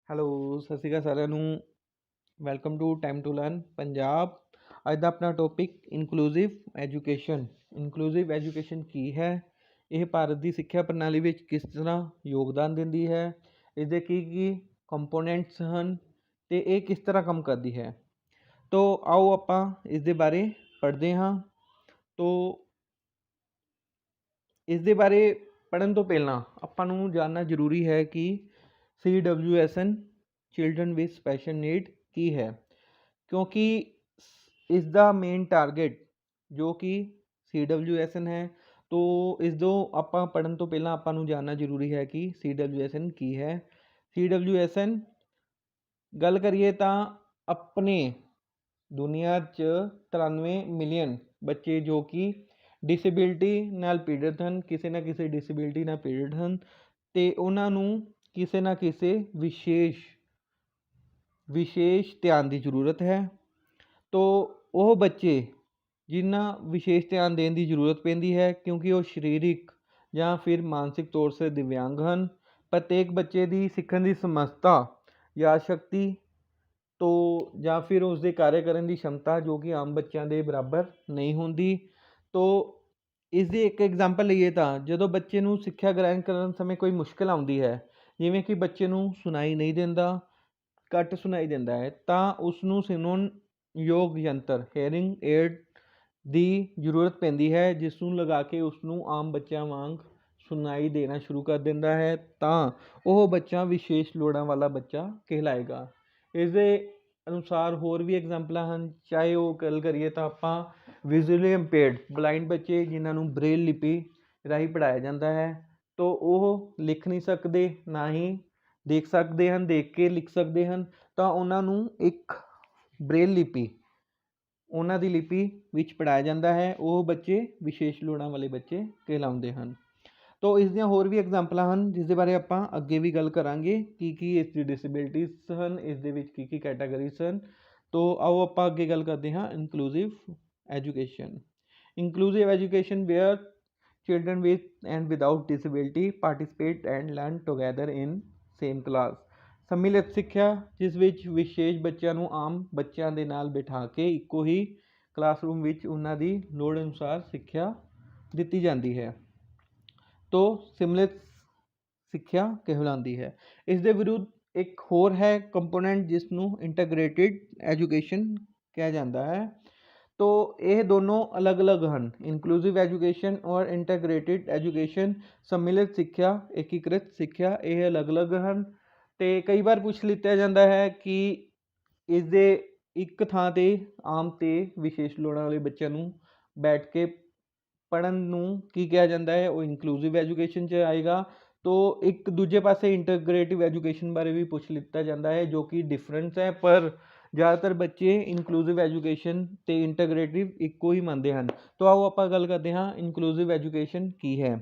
Hello, ਸਤਿ ਸ਼੍ਰੀ ਅਕਾਲ ਸਾਰਿਆਂ ਨੂੰ। Welcome to time to learn Punjab. ਅੱਜ ਦਾ ਆਪਣਾ topic inclusive education. Inclusive education ਕੀ ਹੈ, ਇਹ ਭਾਰਤ ਦੀ ਸਿੱਖਿਆ ਪ੍ਰਣਾਲੀ ਵਿੱਚ ਕਿਸ ਤਰ੍ਹਾਂ ਯੋਗਦਾਨ ਦਿੰਦੀ ਹੈ, ਇਸਦੇ ਕੀ ਕੀ ਕੰਪੋਨੈਂਟਸ ਹਨ ਅਤੇ ਇਹ ਕਿਸ ਤਰ੍ਹਾਂ ਕੰਮ ਕਰਦੀ ਹੈ। ਤੋ ਆਓ ਆਪਾਂ ਇਸ ਦੇ ਬਾਰੇ ਪੜ੍ਹਦੇ ਹਾਂ। ਤੋ ਇਸ ਦੇ ਬਾਰੇ ਪੜ੍ਹਨ ਤੋਂ ਪਹਿਲਾਂ ਆਪਾਂ ਨੂੰ ਜਾਣਨਾ ਜ਼ਰੂਰੀ ਹੈ ਕਿ CWSN children with special need ਕੀ ਹੈ, ਕਿਉਂਕਿ ਇਸ ਦਾ ਮੇਨ ਟਾਰਗੇਟ ਜੋ ਕਿ CWSN ਹੈ। ਤੋ ਇਸ ਤੋਂ ਆਪਾਂ ਪੜ੍ਹਨ ਤੋਂ ਪਹਿਲਾਂ ਆਪਾਂ ਨੂੰ ਜਾਣਨਾ ਜ਼ਰੂਰੀ ਹੈ ਕਿ CWSN ਕੀ ਹੈ। CWSN ਗੱਲ ਕਰੀਏ ਤਾਂ ਆਪਣੇ ਦੁਨੀਆ 'ਚ 93 ਮਿਲੀਅਨ ਬੱਚੇ ਜੋ ਕਿ ਡਿਸੇਬਿਲਟੀ ਨਾਲ ਪੀੜਤ ਹਨ, ਕਿਸੇ ਨਾ ਕਿਸੇ ਡਿਸੇਬਿਲਟੀ ਨਾਲ ਪੀੜਤ ਹਨ, ਅਤੇ ਉਹਨਾਂ ਨੂੰ ਕਿਸੇ ਨਾ ਕਿਸੇ ਵਿਸ਼ੇਸ਼ ਧਿਆਨ ਦੀ ਜ਼ਰੂਰਤ ਹੈ। ਤੋ ਉਹ ਬੱਚੇ ਜਿਨ੍ਹਾਂ ਵਿਸ਼ੇਸ਼ ਧਿਆਨ ਦੇਣ ਦੀ ਜ਼ਰੂਰਤ ਪੈਂਦੀ ਹੈ ਕਿਉਂਕਿ ਉਹ ਸਰੀਰਿਕ ਜਾਂ ਫਿਰ ਮਾਨਸਿਕ ਤੌਰ 'ਤੇ ਦਿਵਿਆਂਗ ਹਨ। ਪ੍ਰਤੇਕ ਬੱਚੇ ਦੀ ਸਿੱਖਣ ਦੀ ਸਮਰੱਥਾ, ਯਾਦ ਸ਼ਕਤੀ ਤੋਂ ਜਾਂ ਫਿਰ ਉਸਦੇ ਕਾਰਜ ਕਰਨ ਦੀ क्षमता ਜੋ ਕਿ ਆਮ ਬੱਚਿਆਂ ਦੇ ਬਰਾਬਰ ਨਹੀਂ ਹੁੰਦੀ। ਤੋ ਇਸ ਦੀ ਇੱਕ ਐਗਜ਼ਾਮਪਲ ਲਈਏ ਤਾਂ ਜਦੋਂ ਬੱਚੇ ਨੂੰ ਸਿੱਖਿਆ ਗ੍ਰਹਿਣ ਕਰਨ ਸਮੇਂ ਕੋਈ ਮੁਸ਼ਕਿਲ ਆਉਂਦੀ ਹੈ, ਜਿਵੇਂ ਕਿ ਬੱਚੇ ਨੂੰ ਸੁਣਾਈ ਨਹੀਂ ਦਿੰਦਾ, ਘੱਟ ਸੁਣਾਈ ਦਿੰਦਾ ਹੈ, ਤਾਂ ਉਸ ਨੂੰ ਸੁਣਨ ਯੋਗ ਯੰਤਰ ਹੀਅਰਿੰਗ ਏਡ ਦੀ ਜ਼ਰੂਰਤ ਪੈਂਦੀ ਹੈ, ਜਿਸ ਨੂੰ ਲਗਾ ਕੇ ਉਸ ਨੂੰ ਆਮ ਬੱਚਿਆਂ ਵਾਂਗ ਸੁਣਾਈ ਦੇਣਾ ਸ਼ੁਰੂ ਕਰ ਦਿੰਦਾ ਹੈ, ਤਾਂ ਉਹ ਬੱਚਾ ਵਿਸ਼ੇਸ਼ ਲੋੜਾਂ ਵਾਲਾ ਬੱਚਾ ਕਹਿਲਾਏਗਾ। ਇਸ ਦੇ ਅਨੁਸਾਰ ਹੋਰ ਵੀ ਐਗਜ਼ਾਮਪਲਾਂ ਹਨ, ਚਾਹੇ ਉਹ ਗੱਲ ਕਰੀਏ ਤਾਂ ਆਪਾਂ ਵਿਜ਼ੂਅਲੀ ਇੰਪੇਅਰਡ ਬਲਾਈਂਡ ਬੱਚੇ ਜਿਨ੍ਹਾਂ ਨੂੰ ਬ੍ਰੇਲ ਲਿਪੀ ਰਾਹੀਂ ਪੜ੍ਹਾਇਆ ਜਾਂਦਾ ਹੈ, ਤੋ ਉਹ ਲਿਖ ਨਹੀਂ ਸਕਦੇ, ਨਾ ਹੀ ਦੇਖ ਸਕਦੇ ਹਨ, ਦੇਖ ਕੇ ਲਿਖ ਸਕਦੇ ਹਨ, ਤਾਂ ਉਹਨਾਂ ਨੂੰ ਇੱਕ ਬ੍ਰੇਲ ਲਿਪੀ ਉਹਨਾਂ ਦੀ ਲਿਪੀ ਵਿੱਚ ਪੜ੍ਹਾਇਆ ਜਾਂਦਾ ਹੈ। ਉਹ ਬੱਚੇ ਵਿਸ਼ੇਸ਼ ਲੋੜਾਂ ਵਾਲੇ ਬੱਚੇ ਕਹਿਲਾਉਂਦੇ ਹਨ। ਤੋ ਇਸ ਦੀਆਂ ਹੋਰ ਵੀ ਐਗਜ਼ਾਮਪਲਾਂ ਹਨ ਜਿਸ ਦੇ ਬਾਰੇ ਆਪਾਂ ਅੱਗੇ ਵੀ ਗੱਲ ਕਰਾਂਗੇ, ਕੀ ਇਸ ਦੀ ਡਿਸੇਬਿਲਟੀਜ਼ ਹਨ, ਇਸ ਦੇ ਵਿੱਚ ਕੀ ਕੈਟਾਗਰੀਜ਼ ਹਨ। ਤੋ ਆਓ ਆਪਾਂ ਅੱਗੇ ਗੱਲ ਕਰਦੇ ਹਾਂ inclusive education. Inclusive education where children with and without disability participate and learn together in same class। ਸੰਮਿਲਿਤ ਸਿੱਖਿਆ, ਜਿਸ ਵਿੱਚ ਵਿਸ਼ੇਸ਼ ਬੱਚਿਆਂ ਨੂੰ ਆਮ ਬੱਚਿਆਂ ਦੇ ਨਾਲ ਬਿਠਾ ਕੇ ਇੱਕੋ ਹੀ ਕਲਾਸਰੂਮ ਵਿੱਚ ਉਹਨਾਂ ਦੀ ਲੋੜ ਅਨੁਸਾਰ ਸਿੱਖਿਆ ਦਿੱਤੀ ਜਾਂਦੀ ਹੈ, ਤੋ ਸਮਿਲਿਤ ਸਿੱਖਿਆ ਕਹਿਲਾਉਂਦੀ ਹੈ। ਇਸ ਦੇ ਵਿਰੁੱਧ ਇੱਕ ਹੋਰ ਹੈ ਕੰਪੋਨੈਂਟ ਜਿਸ ਨੂੰ ਇੰਟੀਗ੍ਰੇਟਿਡ ਐਜੂਕੇਸ਼ਨ ਕਿਹਾ ਜਾਂਦਾ ਹੈ। ਤੋ ਇਹ ਦੋਨੋਂ ਅਲੱਗ-ਅਲੱਗ ਹਨ, ਇਨਕਲੂਸਿਵ ਐਜੂਕੇਸ਼ਨ ਔਰ ਇੰਟੀਗ੍ਰੇਟਿਡ ਐਜੂਕੇਸ਼ਨ। ਸੰਮਿਲਿਤ ਸਿੱਖਿਆ, ਏਕੀਕ੍ਰਿਤ ਸਿੱਖਿਆ, ਇਹ ਅਲੱਗ-ਅਲੱਗ ਹਨ। ਅਤੇ ਕਈ ਵਾਰ ਪੁੱਛ ਲਿੱਤਾ ਜਾਂਦਾ ਹੈ ਕਿ ਇਸ ਦੇ ਇੱਕ ਥਾਂ 'ਤੇ ਆਮ ਅਤੇ ਵਿਸ਼ੇਸ਼ ਲੋੜਾਂ ਵਾਲੇ ਬੱਚਿਆਂ ਨੂੰ ਬੈਠ ਕੇ ਪੜ੍ਹਨ ਨੂੰ ਕੀ ਕਿਹਾ ਜਾਂਦਾ ਹੈ, ਉਹ ਇਨਕਲੂਸਿਵ ਐਜੂਕੇਸ਼ਨ 'ਚ ਆਏਗਾ। ਤੋ ਇੱਕ ਦੂਜੇ ਪਾਸੇ ਇੰਟੀਗ੍ਰੇਟਿਵ ਐਜੂਕੇਸ਼ਨ ਬਾਰੇ ਵੀ ਪੁੱਛ ਲਿੱਤਾ ਜਾਂਦਾ ਹੈ, ਜੋ ਕਿ ਡਿਫਰੈਂਸ ਹੈ, ਪਰ ਜ਼ਿਆਦਾਤਰ ਬੱਚੇ ਇਨਕਲੂਸਿਵ ਐਜੂਕੇਸ਼ਨ ਅਤੇ ਇੰਟੀਗ੍ਰੇਟਿਵ ਇੱਕੋ ਹੀ ਮੰਨਦੇ ਹਨ। ਤੋ ਆਓ ਆਪਾਂ ਗੱਲ ਕਰਦੇ ਹਾਂ ਇਨਕਲੂਸਿਵ ਐਜੂਕੇਸ਼ਨ ਕੀ ਹੈ।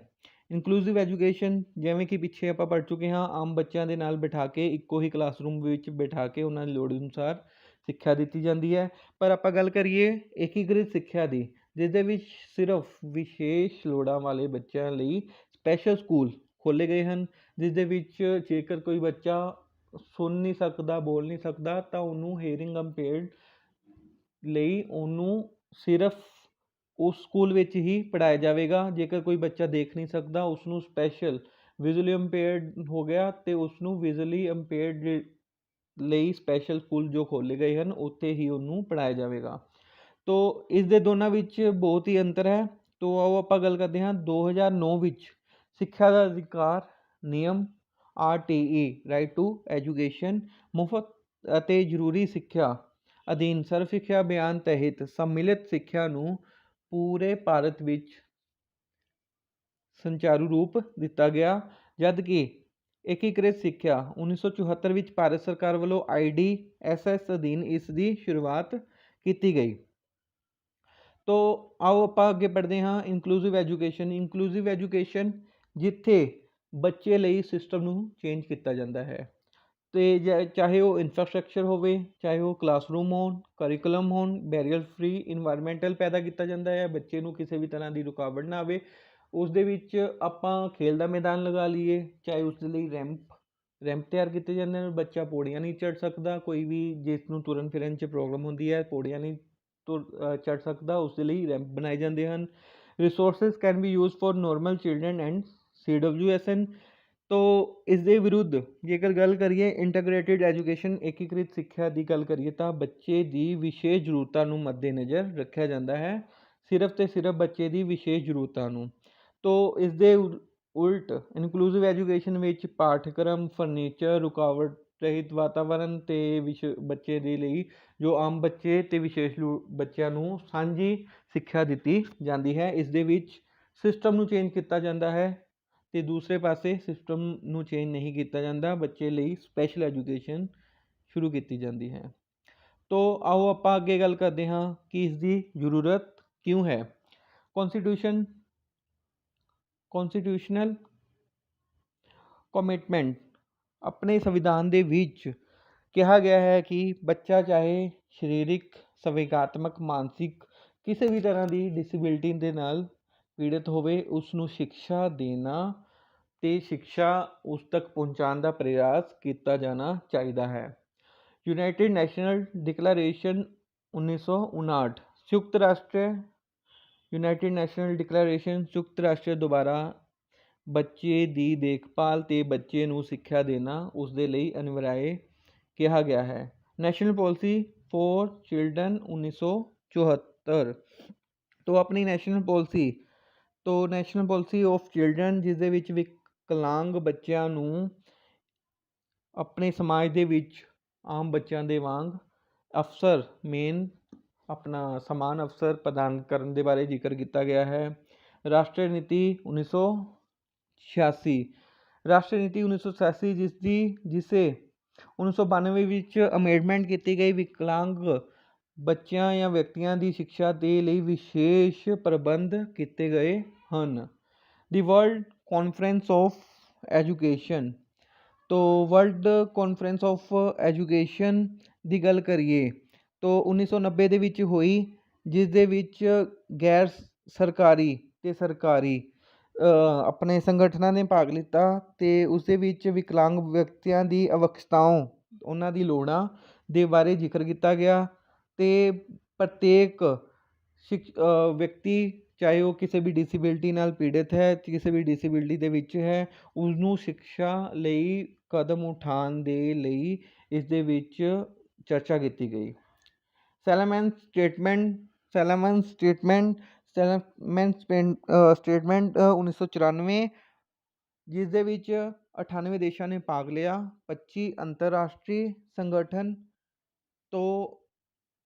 ਇਨਕਲੂਸਿਵ ਐਜੂਕੇਸ਼ਨ, ਜਿਵੇਂ ਕਿ ਪਿੱਛੇ ਆਪਾਂ ਪੜ੍ਹ ਚੁੱਕੇ ਹਾਂ, ਆਮ ਬੱਚਿਆਂ ਦੇ ਨਾਲ ਬਿਠਾ ਕੇ ਇੱਕੋ ਹੀ ਕਲਾਸਰੂਮ ਵਿੱਚ ਬਿਠਾ ਕੇ ਉਹਨਾਂ ਦੀ ਲੋੜ ਅਨੁਸਾਰ ਸਿੱਖਿਆ ਦਿੱਤੀ ਜਾਂਦੀ ਹੈ। ਪਰ ਆਪਾਂ ਗੱਲ ਕਰੀਏ ਏਕੀਕ੍ਰਿਤ ਸਿੱਖਿਆ ਦੀ, ਜਿਸ ਦੇ ਵਿੱਚ ਸਿਰਫ ਵਿਸ਼ੇਸ਼ ਲੋੜਾਂ ਵਾਲੇ ਬੱਚਿਆਂ ਲਈ ਸਪੈਸ਼ਲ ਸਕੂਲ ਖੋਲ੍ਹੇ ਗਏ ਹਨ, ਜਿਸ ਦੇ ਵਿੱਚ ਜੇਕਰ ਕੋਈ ਬੱਚਾ ਸੁਣ ਨਹੀਂ ਸਕਦਾ, ਬੋਲ ਨਹੀਂ ਸਕਦਾ, ਤਾਂ ਉਹਨੂੰ ਹੀਅਰਿੰਗ ਇੰਪੇਅਰਡ ਲਈ ਉਹਨੂੰ ਸਿਰਫ ਉਸ ਸਕੂਲ ਵਿੱਚ ਹੀ ਪੜ੍ਹਾਇਆ ਜਾਵੇਗਾ। ਜੇਕਰ ਕੋਈ ਬੱਚਾ ਦੇਖ ਨਹੀਂ ਸਕਦਾ, ਉਸਨੂੰ ਸਪੈਸ਼ਲ ਵਿਜ਼ੂਅਲੀ ਇੰਪੇਅਰਡ ਹੋ ਗਿਆ ਅਤੇ ਉਸਨੂੰ ਵਿਜ਼ੂਅਲੀ ਇੰਪੇਅਰਡ ਲਈ ਸਪੈਸ਼ਲ ਸਕੂਲ ਜੋ ਖੋਲ੍ਹੇ ਗਏ ਹਨ, ਉੱਥੇ ਹੀ ਉਹਨੂੰ ਪੜ੍ਹਾਇਆ ਜਾਵੇਗਾ। ਤੋ ਇਸ ਦੇ ਦੋਨਾਂ ਵਿੱਚ ਬਹੁਤ ਹੀ ਅੰਤਰ ਹੈ। ਤੋ ਆਓ ਆਪਾਂ ਗੱਲ ਕਰਦੇ ਹਾਂ 2009 ਵਿੱਚ ਸਿੱਖਿਆ ਦਾ ਅਧਿਕਾਰ ਨਿਯਮ RTE ਰਾਈਟ ਟੂ ਐਜੂਕੇਸ਼ਨ ਮੁਫਤ ਅਤੇ ਜ਼ਰੂਰੀ ਸਿੱਖਿਆ ਅਧੀਨ ਸਰਵ ਸਿੱਖਿਆ ਅਭਿਆਨ ਤਹਿਤ ਸੰਮਿਲਿਤ ਸਿੱਖਿਆ ਨੂੰ ਪੂਰੇ ਭਾਰਤ ਵਿੱਚ ਸੁਚਾਰੂ ਰੂਪ ਦਿੱਤਾ ਗਿਆ, ਜਦ ਕਿ ਏਕੀਕ੍ਰਿਤ ਸਿੱਖਿਆ 1974 ਵਿੱਚ ਭਾਰਤ ਸਰਕਾਰ ਵੱਲੋਂ IDSS ਅਧੀਨ ਇਸ ਦੀ ਸ਼ੁਰੂਆਤ ਕੀਤੀ ਗਈ। ਤੋ ਆਓ ਆਪਾਂ ਅੱਗੇ ਪੜ੍ਹਦੇ ਹਾਂ ਇਨਕਲੂਸਿਵ ਐਜੂਕੇਸ਼ਨ। ਇਨਕਲੂਸਿਵ ਐਜੂਕੇਸ਼ਨ ਜਿੱਥੇ ਬੱਚੇ ਲਈ ਸਿਸਟਮ ਨੂੰ ਚੇਂਜ ਕੀਤਾ ਜਾਂਦਾ ਹੈ, ਅਤੇ ਚਾਹੇ ਉਹ ਇਨਫਰਾਸਟਰਕਚਰ ਹੋਵੇ, ਚਾਹੇ ਉਹ ਕਲਾਸਰੂਮ ਹੋਣ, ਕਰਿਕੂਲਮ ਹੋਣ, ਬੈਰੀਅਰ ਫਰੀ ਇਨਵਾਇਰਮੈਂਟਲ ਪੈਦਾ ਕੀਤਾ ਜਾਂਦਾ ਹੈ, ਬੱਚੇ ਨੂੰ ਕਿਸੇ ਵੀ ਤਰ੍ਹਾਂ ਦੀ ਰੁਕਾਵਟ ਨਾ ਆਵੇ। ਉਸ ਦੇ ਵਿੱਚ ਆਪਾਂ ਖੇਲ ਦਾ ਮੈਦਾਨ ਲਗਾ ਲਈਏ, ਚਾਹੇ ਉਸ ਦੇ ਲਈ ਰੈਂਪ ਤਿਆਰ ਕੀਤੇ ਜਾਂਦੇ ਹਨ। ਬੱਚਾ ਪੌੜੀਆਂ ਨਹੀਂ ਚੜ੍ਹ ਸਕਦਾ, ਕੋਈ ਵੀ ਜਿਸ ਨੂੰ ਤੁਰਨ ਫਿਰਨ 'ਚ ਪ੍ਰੋਬਲਮ ਹੁੰਦੀ ਹੈ, ਪੌੜੀਆਂ ਨਹੀਂ ਚੜ੍ਹ ਸਕਦਾ, ਉਸ ਦੇ ਲਈ ਰੈਂਪ ਬਣਾਏ ਜਾਂਦੇ ਹਨ। Resources can be use for normal children and CWSN। ਤੋ ਇਸ ਦੇ ਵਿਰੁੱਧ ਜੇਕਰ ਗੱਲ ਕਰੀਏ ਇੰਟੀਗ੍ਰੇਟਿਡ ਐਜੂਕੇਸ਼ਨ, ਏਕੀਕ੍ਰਿਤ ਸਿੱਖਿਆ ਦੀ ਗੱਲ ਕਰੀਏ ਤਾਂ ਬੱਚੇ ਦੀ ਵਿਸ਼ੇਸ਼ ਜ਼ਰੂਰਤਾਂ ਨੂੰ ਮੱਦੇਨਜ਼ਰ ਰੱਖਿਆ ਜਾਂਦਾ ਹੈ, ਸਿਰਫ ਤੇ ਸਿਰਫ ਬੱਚੇ ਦੀ ਵਿਸ਼ੇਸ਼ ਜ਼ਰੂਰਤਾਂ ਨੂੰ। ਤੋ ਇਸ ਦੇ ਉਲਟ ਇਨਕਲੂਸਿਵ ਐਜੂਕੇਸ਼ਨ ਵਿੱਚ ਪਾਠਕ੍ਰਮ, ਫਰਨੀਚਰ, ਰੁਕਾਵਟ ਰਹਿਤ ਵਾਤਾਵਰਨ ਅਤੇ ਬੱਚੇ ਦੇ ਲਈ ਜੋ ਆਮ ਬੱਚੇ ਅਤੇ ਵਿਸ਼ੇਸ਼ ਬੱਚਿਆਂ ਨੂੰ ਸਾਂਝੀ ਸਿੱਖਿਆ ਦਿੱਤੀ ਜਾਂਦੀ ਹੈ। ਇਸ ਦੇ ਵਿੱਚ ਸਿਸਟਮ ਨੂੰ ਚੇਂਜ ਕੀਤਾ ਜਾਂਦਾ ਹੈ ਅਤੇ ਦੂਸਰੇ ਪਾਸੇ ਸਿਸਟਮ ਨੂੰ ਚੇਂਜ ਨਹੀਂ ਕੀਤਾ ਜਾਂਦਾ, ਬੱਚੇ ਲਈ ਸਪੈਸ਼ਲ ਐਜੂਕੇਸ਼ਨ ਸ਼ੁਰੂ ਕੀਤੀ ਜਾਂਦੀ ਹੈ। ਤੋ ਆਓ ਆਪਾਂ ਅੱਗੇ ਗੱਲ ਕਰਦੇ ਹਾਂ ਕਿ ਇਸ ਦੀ ਜ਼ਰੂਰਤ ਕਿਉਂ ਹੈ। ਕੌਨਸਟੀਟਿਊਸ਼ਨਲ ਕਮਿਟਮੈਂਟ, ਆਪਣੇ ਸੰਵਿਧਾਨ ਦੇ ਵਿੱਚ ਕਿਹਾ ਗਿਆ ਹੈ ਕਿ ਬੱਚਾ ਚਾਹੇ ਸਰੀਰਕ, ਸੰਵੇਗਾਤਮਕ, ਮਾਨਸਿਕ ਕਿਸੇ ਵੀ ਤਰ੍ਹਾਂ ਦੀ ਡਿਸੇਬਿਲਿਟੀ ਦੇ ਨਾਲ ਪੀੜਿਤ ਹੋਵੇ, ਉਸ ਨੂੰ ਸਿੱਖਿਆ ਦੇਣਾ ਅਤੇ ਸਿੱਖਿਆ ਉਸ ਤੱਕ ਪਹੁੰਚਾਉਣ ਦਾ ਪ੍ਰਯਾਸ ਕੀਤਾ ਜਾਣਾ ਚਾਹੀਦਾ ਹੈ। United national declaration 1959, United national declaration ਸੰਯੁਕਤ ਰਾਸ਼ਟਰ ਦੁਆਰਾ ਬੱਚੇ ਦੀ ਦੇਖਭਾਲ ਅਤੇ ਬੱਚੇ ਨੂੰ ਸਿੱਖਿਆ ਦੇਣਾ ਉਸ ਦੇ ਲਈ ਅਨਿਵਾਰਿਆ ਕਿਹਾ ਗਿਆ ਹੈ। ਨੈਸ਼ਨਲ ਪਾਲਿਸੀ ਫॉर ਚਿਲਡਰਨ 1974, ਤੋਂ ਆਪਣੀ ਨੈਸ਼ਨਲ ਪਾਲਿਸੀ ਆਫ ਚਿਲਡਰਨ, ਜਿਸ ਦੇ ਵਿੱਚ ਵਿਕਲਾਂਗ ਬੱਚਿਆਂ ਨੂੰ ਆਪਣੇ ਸਮਾਜ ਦੇ ਵਿੱਚ ਆਮ ਬੱਚਿਆਂ ਦੇ ਵਾਂਗ ਸਮਾਨ ਅਵਸਰ ਪ੍ਰਦਾਨ ਕਰਨ ਦੇ ਬਾਰੇ ਜ਼ਿਕਰ ਕੀਤਾ ਗਿਆ ਹੈ। ਰਾਸ਼ਟਰੀ ਨੀਤੀ 1986, ਜਿਸੇ 1992 ਵਿੱਚ ਅਮੈਂਡਮੈਂਟ ਕੀਤੀ ਗਈ। ਵਿਕਲਾਂਗ ਬੱਚਿਆਂ ਜਾਂ ਵਿਅਕਤੀਆਂ ਦੀ ਸਿੱਖਿਆ ਦੇ ਲਈ ਵਿਸ਼ੇਸ਼ ਪ੍ਰਬੰਧ ਕੀਤੇ ਗਏ ਹਨ। ਦੀ ਵਰਲਡ ਕਾਨਫਰੰਸ ਆਫ ਐਜੂਕੇਸ਼ਨ, ਤੋਂ ਵਰਲਡ ਕਾਨਫਰੰਸ ਆਫ ਐਜੂਕੇਸ਼ਨ ਦੀ ਗੱਲ ਕਰੀਏ ਤਾਂ 1990 ਦੇ ਵਿੱਚ ਹੋਈ, ਜਿਸ ਦੇ ਵਿੱਚ ਗੈਰ ਸਰਕਾਰੀ ਅਤੇ ਸਰਕਾਰੀ ਆਪਣੇ ਸੰਗਠਨਾਂ ਨੇ ਭਾਗ ਲਿੱਤਾ ਅਤੇ ਉਸ ਦੇ ਵਿੱਚ ਵਿਕਲਾਂਗ ਵਿਅਕਤੀਆਂ ਦੀ ਅਵਸਥਾਵਾਂ, ਉਹਨਾਂ ਦੀ ਲੋੜਾਂ ਦੇ ਬਾਰੇ ਜ਼ਿਕਰ ਕੀਤਾ ਗਿਆ ਅਤੇ ਪ੍ਰਤੇਕ ਵਿਅਕਤੀ, ਚਾਹੇ ਉਹ ਕਿਸੇ ਵੀ ਡਿਸੇਬਿਲਿਟੀ ਨਾਲ ਪੀੜਿਤ ਹੈ, ਕਿਸੇ ਵੀ ਡਿਸੇਬਿਲਿਟੀ ਦੇ ਵਿੱਚ ਹੈ, ਉਸਨੂੰ ਸਿੱਖਿਆ ਲਈ ਕਦਮ ਉਠਾਉਣ ਦੇ ਲਈ ਇਸ ਦੇ ਵਿੱਚ ਚਰਚਾ ਕੀਤੀ ਗਈ। ਸੈਲਮਨ ਸਟੇਟਮੈਂਟ 1994, ਜਿਸ ਦੇ ਵਿੱਚ 98 ਦੇਸ਼ਾਂ ਨੇ ਭਾਗ ਲਿਆ, 25 ਅੰਤਰਰਾਸ਼ਟਰੀ ਸੰਗਠਨ। ਤੋਂ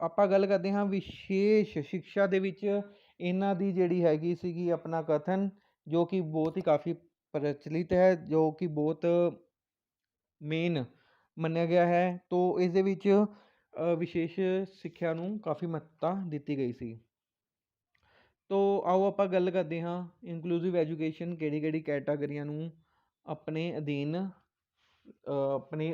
ਆਪਾਂ ਗੱਲ ਕਰਦੇ ਹਾਂ ਵਿਸ਼ੇਸ਼ ਸਿੱਖਿਆ ਦੇ ਵਿੱਚ ਇਹਨਾਂ ਦੀ ਜਿਹੜੀ ਹੈਗੀ ਸੀਗੀ ਆਪਣਾ ਕਥਨ, ਜੋ ਕਿ ਬਹੁਤ ਹੀ ਕਾਫੀ ਪ੍ਰਚਲਿਤ ਹੈ, ਜੋ ਕਿ ਬਹੁਤ ਮੇਨ ਮੰਨਿਆ ਗਿਆ ਹੈ। ਤੋਂ ਇਸ ਦੇ ਵਿੱਚ ਵਿਸ਼ੇਸ਼ ਸਿੱਖਿਆ ਨੂੰ ਕਾਫੀ ਮਹੱਤਤਾ ਦਿੱਤੀ ਗਈ ਸੀ। ਤੋ ਆਓ ਆਪਾਂ ਗੱਲ ਕਰਦੇ ਹਾਂ ਇਨਕਲੂਸਿਵ ਐਜੂਕੇਸ਼ਨ ਕਿਹੜੀ ਕੈਟਾਗਰੀਆਂ ਨੂੰ ਆਪਣੇ ਅਧੀਨ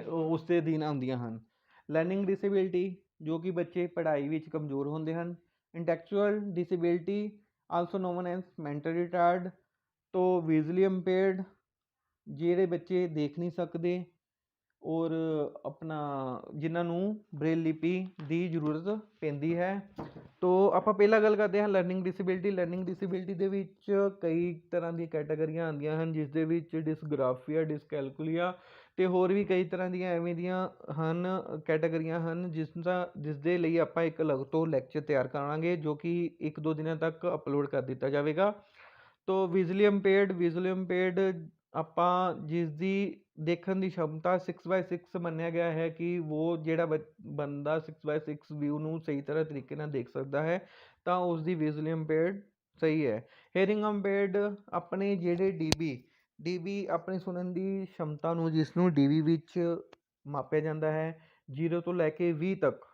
ਉਸ ਦੇ ਅਧੀਨ ਆਉਂਦੀਆਂ ਹਨ। ਲਰਨਿੰਗ ਡਿਸੇਬਿਲਿਟੀ, ਜੋ ਕਿ ਬੱਚੇ ਪੜ੍ਹਾਈ ਵਿੱਚ ਕਮਜ਼ੋਰ ਹੁੰਦੇ ਹਨ। Intellectual disability, also known as mental retard, ਤੋਂ ਵਿਜ਼ੂਅਲੀ ਇੰਪੇਅਰਡ, ਜਿਹੜੇ ਬੱਚੇ ਦੇਖ ਨਹੀਂ ਸਕਦੇ ਔਰ ਜਿਨ੍ਹਾਂ ਨੂੰ ਬ੍ਰੇਲ ਲਿਪੀ ਦੀ ਜ਼ਰੂਰਤ ਪੈਂਦੀ ਹੈ। ਤੋ ਆਪਾਂ ਪਹਿਲਾਂ ਗੱਲ ਕਰਦੇ ਹਾਂ ਲਰਨਿੰਗ ਡਿਸੇਬਿਲਿਟੀ ਦੇ ਵਿੱਚ ਕਈ ਤਰ੍ਹਾਂ ਦੀਆਂ ਕੈਟਾਗਰੀਆਂ ਆਉਂਦੀਆਂ ਹਨ, ਜਿਸ ਦੇ ਵਿੱਚ ਡਿਸਗ੍ਰਾਫੀਆ, ਡਿਸਕੈਲਕੁਲੀਆ ਅਤੇ ਹੋਰ ਵੀ ਕਈ ਤਰ੍ਹਾਂ ਦੀਆਂ ਐਵੇਂ ਦੀਆਂ ਕੈਟਾਗਰੀਆਂ ਹਨ, ਜਿਸ ਦੇ ਲਈ ਆਪਾਂ ਇੱਕ ਅਲੱਗ ਤੋਂ ਲੈਕਚਰ ਤਿਆਰ ਕਰਾਂਗੇ, ਜੋ ਕਿ 1-2 ਦਿਨਾਂ ਤੱਕ ਅਪਲੋਡ ਕਰ ਦਿੱਤਾ ਜਾਵੇਗਾ। ਤੋ ਵਿਜ਼ੂਅਲੀ ਇੰਪੇਅਰਡ ਆਪਾਂ ਜਿਸ ਦੀ ਦੇਖਣ ਦੀ ਸ਼ਮਤਾ 6/6 ਮੰਨਿਆ ਗਿਆ ਹੈ ਕਿ ਉਹ ਜਿਹੜਾ ਬੰਦਾ 6/6 ਵਿਊ ਨੂੰ ਸਹੀ ਤਰ੍ਹਾਂ ਤਰੀਕੇ ਨਾਲ ਦੇਖ ਸਕਦਾ ਹੈ, ਤਾਂ ਉਸ ਦੀ ਵਿਜ਼ੂਅਲੀ ਇੰਪੇਅਰਡ ਸਹੀ ਹੈ। ਹੀਅਰਿੰਗ ਇੰਪੇਅਰਡ ਆਪਣੇ ਜਿਹੜੇ ਡੀਬੀ ਆਪਣੀ ਸੁਣਨ ਦੀ ਸ਼ਮਤਾ ਨੂੰ, ਜਿਸ ਨੂੰ ਡੀਬੀ ਵਿੱਚ ਮਾਪਿਆ ਜਾਂਦਾ ਹੈ, 0 ਤੋਂ ਲੈ ਕੇ 20 ਤੱਕ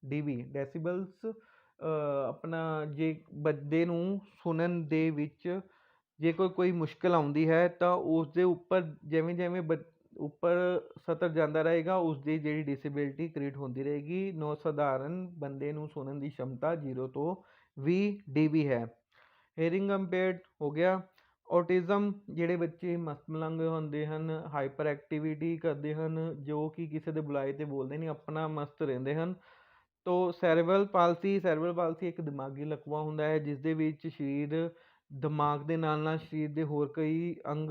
ਡੀਬੀ ਡੈਸੀਬਲਸ। ਜੇ ਬੰਦੇ ਨੂੰ ਸੁਣਨ ਦੇ ਵਿੱਚ ਜੇ ਕੋਈ ਮੁਸ਼ਕਿਲ ਆਉਂਦੀ ਹੈ ਤਾਂ ਉਸ ਦੇ ਉੱਪਰ ਜਿਵੇਂ ਉੱਪਰ ਸਤਰ ਜਾਂਦਾ ਰਹੇਗਾ, ਉਸ ਦੀ ਜਿਹੜੀ ਡਿਸੇਬਿਲਿਟੀ ਕ੍ਰੀਏਟ ਹੁੰਦੀ ਰਹੇਗੀ। ਸਧਾਰਨ ਬੰਦੇ ਨੂੰ ਸੁਣਨ ਦੀ ਸ਼ਮਤਾ 0 ਤੋਂ 20 ਡੀਬੀ ਹੈ। ਹੀਅਰਿੰਗ ਇੰਪੇਅਰਡ ਹੋ ਗਿਆ। ਔਟਿਜ਼ਮ ਜਿਹੜੇ ਬੱਚੇ ਮਸਤ-ਮਲੰਗ ਹੁੰਦੇ ਹਨ, ਹਾਈਪਰ ਐਕਟੀਵਿਟੀ ਕਰਦੇ ਹਨ, ਜੋ ਕਿ ਕਿਸੇ ਦੇ ਬੁਲਾਏ 'ਤੇ ਬੋਲਦੇ ਨਹੀਂ, ਆਪਣਾ ਮਸਤ ਰਹਿੰਦੇ ਹਨ। ਤੋ ਸੈਰੇਬਰਲ ਪਾਲਸੀ ਇੱਕ ਦਿਮਾਗੀ ਲਕਵਾ ਹੁੰਦਾ ਹੈ, ਜਿਸ ਦੇ ਵਿੱਚ ਦਿਮਾਗ ਦੇ ਨਾਲ-ਨਾਲ ਸਰੀਰ ਦੇ ਹੋਰ ਕਈ ਅੰਗ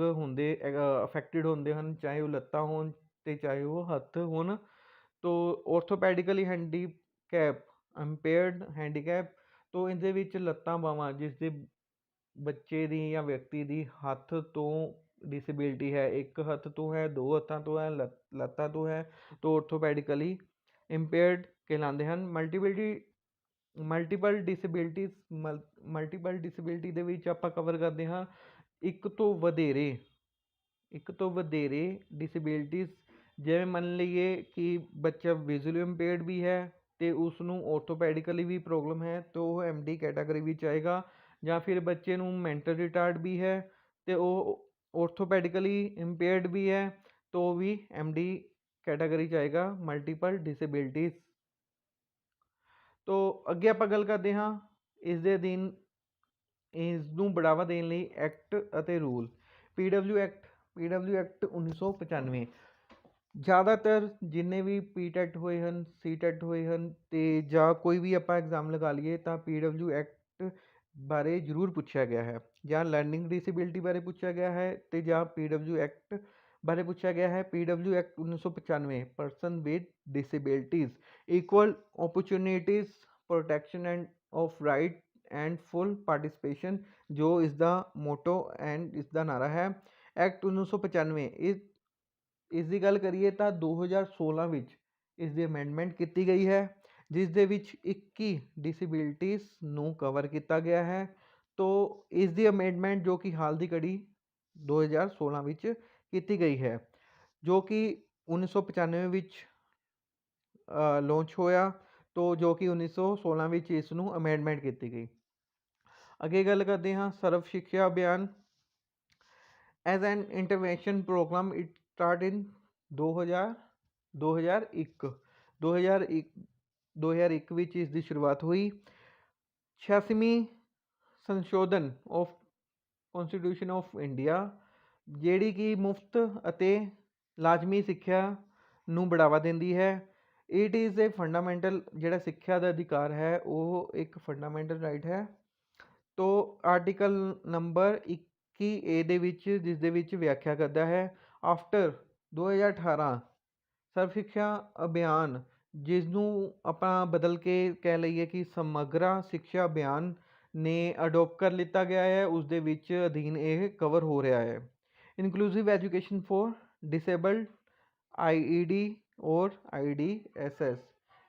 ਅਫੈਕਟਿਡ ਹੁੰਦੇ ਹਨ, ਚਾਹੇ ਉਹ ਲੱਤਾਂ ਹੋਣ ਅਤੇ ਚਾਹੇ ਉਹ ਹੱਥ ਹੋਣ। ਤੋ ਔਰਥੋਪੈਡਿਕਲੀ ਹੈਂਡੀਕੈਪ ਤੋ ਇਹਦੇ ਵਿੱਚ ਲੱਤਾਂ ਬਾਹਾਂ ਜਿਸ ਦੇ ਬੱਚੇ ਦੀ ਜਾਂ ਵਿਅਕਤੀ ਦੀ ਹੱਥ ਤੋਂ ਡਿਸੇਬਿਲਿਟੀ ਹੈ, ਇੱਕ ਹੱਥ ਤੋਂ ਹੈ, ਦੋ ਹੱਥਾਂ ਤੋਂ ਹੈ, ਲੱਤਾਂ ਤੋਂ ਹੈ, ਤੋ ਔਰਥੋਪੈਡਿਕਲੀ ਇੰਪੇਅਰਡ ਕਹਿਲਾਉਂਦੇ ਹਨ। ਮਲਟੀਪਲ ਡਿਸੇਬਿਲਿਟੀ ਦੇ ਵਿੱਚ ਆਪਾਂ ਕਵਰ ਕਰਦੇ ਹਾਂ ਇੱਕ ਤੋਂ ਵਧੇਰੇ ਡਿਸੇਬਿਲਿਟੀਜ਼। ਜਿਵੇਂ ਮੰਨ ਲਈਏ ਕਿ ਬੱਚਾ ਵਿਜ਼ੂਅਲੀ ਇੰਪੇਅਰਡ ਵੀ ਹੈ ਅਤੇ ਉਸ ਨੂੰ ਔਰਥੋਪੈਡਿਕਲੀ ਵੀ ਪ੍ਰੋਬਲਮ ਹੈ, ਤਾਂ ਉਹ MD ਕੈਟਾਗਰੀ ਵਿੱਚ ਆਏਗਾ। ਜਾਂ ਫਿਰ ਬੱਚੇ ਨੂੰ ਮੈਂਟਲ ਰਿਟਾਰਡ ਵੀ ਹੈ ਅਤੇ ਉਹ ਔਰਥੋਪੈਡਿਕਲੀ ਇੰਪੇਅਰਡ ਵੀ ਹੈ, ਤਾਂ ਉਹ ਵੀ MD ਕੈਟਾਗਰੀ 'ਚ ਆਏਗਾ, ਮਲਟੀਪਲ ਡਿਸੇਬਿਲਿਟੀਜ਼। ਤੋ ਅੱਗੇ ਆਪਾਂ ਗੱਲ ਕਰਦੇ ਹਾਂ ਇਸ ਦੇ ਅਧੀਨ ਇਸ ਨੂੰ ਬੜਾਵਾ ਦੇਣ ਲਈ ਐਕਟ ਅਤੇ ਰੂਲ। PW act 1995। ਜ਼ਿਆਦਾਤਰ ਜਿੰਨੇ ਵੀ PTET ਹੋਏ ਹਨ, CTET ਹੋਏ ਹਨ ਅਤੇ ਜਾਂ ਕੋਈ ਵੀ ਆਪਾਂ ਐਗਜ਼ਾਮ ਲਗਾ ਲਈਏ ਤਾਂ PW ਐਕਟ ਬਾਰੇ ਜ਼ਰੂਰ ਪੁੱਛਿਆ ਗਿਆ ਹੈ, ਜਾਂ ਲਰਨਿੰਗ ਡਿਸੇਬਿਲਿਟੀ ਬਾਰੇ ਪੁੱਛਿਆ ਗਿਆ ਹੈ ਅਤੇ ਜਾਂ PW ਐਕਟ ਬਾਰੇ ਪੁੱਛਿਆ ਗਿਆ ਹੈ। PW act 1995 person with disabilities, equal opportunities, protection of right and full participation, ਜੋ ਇਸ ਦਾ ਮੋਟੋ ਐਂਡ ਇਸ ਦਾ ਨਾਅਰਾ ਹੈ। ਐਕਟ 1995 ਇਸ ਦੀ ਗੱਲ ਕਰੀਏ ਤਾਂ 2016 ਵਿੱਚ ਇਸ ਦੀ ਅਮੈਂਡਮੈਂਟ ਕੀਤੀ ਗਈ ਹੈ, ਜਿਸ ਦੇ ਵਿੱਚ 21 ਡਿਸੇਬਿਲਿਟੀਜ਼ ਨੂੰ ਕਵਰ ਕੀਤਾ ਗਿਆ ਹੈ। ਤੋ ਇਸ ਦੀ ਅਮੈਂਡਮੈਂਟ ਜੋ ਕਿ ਹਾਲ ਦੀ ਘੜੀ 2016 ਵਿੱਚ ਕੀਤੀ ਗਈ ਹੈ, ਜੋ ਕਿ 1995 ਵਿੱਚ ਲਾਂਚ ਹੋਇਆ, ਤੋ ਜੋ ਕਿ 1916 ਵਿੱਚ ਇਸ ਨੂੰ ਅਮੈਂਡਮੈਂਟ ਕੀਤੀ ਗਈ। ਅੱਗੇ ਗੱਲ ਕਰਦੇ ਹਾਂ Sarva Shiksha Abhiyan. As an intervention program it start in 2001 ਵਿੱਚ ਇਸ ਦੀ ਸ਼ੁਰੂਆਤ ਹੋਈ। 86ਵੀਂ ਸੰਸ਼ੋਧਨ ਆਫ ਕੌਂਸਟੀਟਿਊਸ਼ਨ ਆਫ ਇੰਡੀਆ, ਜਿਹੜੀ ਕਿ ਮੁਫਤ ਅਤੇ ਲਾਜ਼ਮੀ ਸਿੱਖਿਆ ਨੂੰ ਬੜਾਵਾ ਦਿੰਦੀ ਹੈ। ਇਟ ਇਜ਼ ਏ ਫੰਡਾਮੈਂਟਲ, ਜਿਹੜਾ ਸਿੱਖਿਆ ਦਾ ਅਧਿਕਾਰ ਹੈ ਉਹ ਇੱਕ ਫੰਡਾਮੈਂਟਲ ਰਾਈਟ ਹੈ। ਤੋ ਆਰਟੀਕਲ ਨੰਬਰ 21A ਦੇ ਵਿੱਚ, ਜਿਸ ਦੇ ਵਿੱਚ ਵਿਆਖਿਆ ਕਰਦਾ ਹੈ ਆਫਟਰ 2018 ਸਰਵ ਸਿੱਖਿਆ ਅਭਿਆਨ, ਜਿਸ ਨੂੰ ਆਪਾਂ ਬਦਲ ਕੇ ਕਹਿ ਲਈਏ ਕਿ ਸਮਗਰਾ ਸਿੱਖਿਆ ਅਭਿਆਨ ਨੇ ਅਡੋਪਟ ਕਰ ਲਿੱਤਾ ਗਿਆ ਹੈ, ਉਸ ਦੇ ਵਿੱਚ ਅਧੀਨ ਇਹ ਕਵਰ ਹੋ ਰਿਹਾ ਹੈ। Inclusive education for disabled, IED ਔਰ IDSS,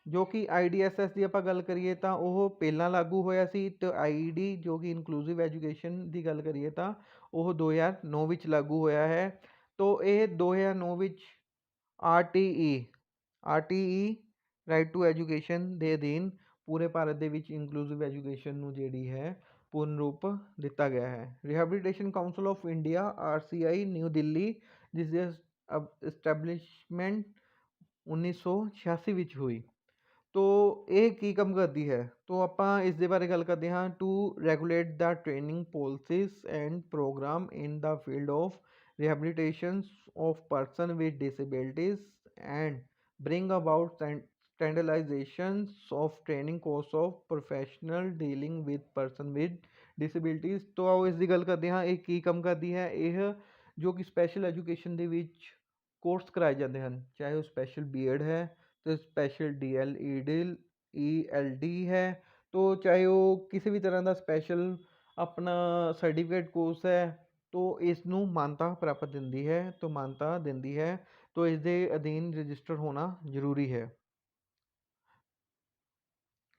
ਜੋ ਕਿ IDSS ਦੀ ਆਪਾਂ ਗੱਲ ਕਰੀਏ ਤਾਂ ਉਹ ਪਹਿਲਾਂ ਲਾਗੂ ਹੋਇਆ ਸੀ, ਅਤੇ IED ਜੋ ਕਿ ਇਨਕਲੂਸਿਵ ਐਜੂਕੇਸ਼ਨ ਦੀ ਗੱਲ ਕਰੀਏ ਤਾਂ ਉਹ 2009 ਵਿੱਚ ਲਾਗੂ ਹੋਇਆ ਹੈ। ਤੋ ਇਹ 2009 ਵਿੱਚ RTE ਰਾਈਟ ਟੂ ਐਜੂਕੇਸ਼ਨ ਦੇ ਅਧੀਨ ਪੂਰੇ ਭਾਰਤ ਦੇ ਵਿੱਚ ਇਨਕਲੂਸਿਵ ਐਜੂਕੇਸ਼ਨ ਨੂੰ ਜਿਹੜੀ ਹੈ ਪੂਰਨ ਰੂਪ ਦਿੱਤਾ ਗਿਆ ਹੈ। Rehabilitation council of India RCI new Delhi, ਜਿਸ ਦੀ ਐਸਟੈਬਲਿਸ਼ਮੈਂਟ 1986 ਵਿੱਚ ਹੋਈ। ਤੋ ਇਹ ਕੀ ਕੰਮ ਕਰਦੀ ਹੈ, ਤੋ ਆਪਾਂ ਇਸ ਦੇ ਬਾਰੇ ਗੱਲ ਕਰਦੇ ਹਾਂ। To regulate the training policies and program in the field of rehabilitation of person with disabilities and bring about standardization of training course of professional dealing with person with disabilities. ਤੋਂ ਆਓ ਇਸ ਦੀ ਗੱਲ ਕਰਦੇ ਹਾਂ, ਇਹ ਕੀ ਕੰਮ ਕਰਦੀ ਹੈ। ਇਹ ਜੋ ਕਿ ਸਪੈਸ਼ਲ ਐਜੂਕੇਸ਼ਨ ਦੇ ਵਿੱਚ ਕੋਰਸ ਕਰਾਏ ਜਾਂਦੇ ਹਨ, ਚਾਹੇ ਉਹ ਸਪੈਸ਼ਲ BEd ਹੈ ਅਤੇ ਸਪੈਸ਼ਲ ELD ਹੈ, ਤੋ ਚਾਹੇ ਉਹ ਕਿਸੇ ਵੀ ਤਰ੍ਹਾਂ ਦਾ ਸਪੈਸ਼ਲ ਆਪਣਾ ਸਰਟੀਫਿਕੇਟ ਕੋਰਸ ਹੈ, ਤੋ ਇਸ ਨੂੰ ਮਾਨਤਾ ਪ੍ਰਾਪਤ ਦਿੰਦੀ ਹੈ, ਤੋ ਇਸ ਦੇ ਅਧੀਨ ਰਜਿਸਟਰ ਹੋਣਾ ਜ਼ਰੂਰੀ ਹੈ।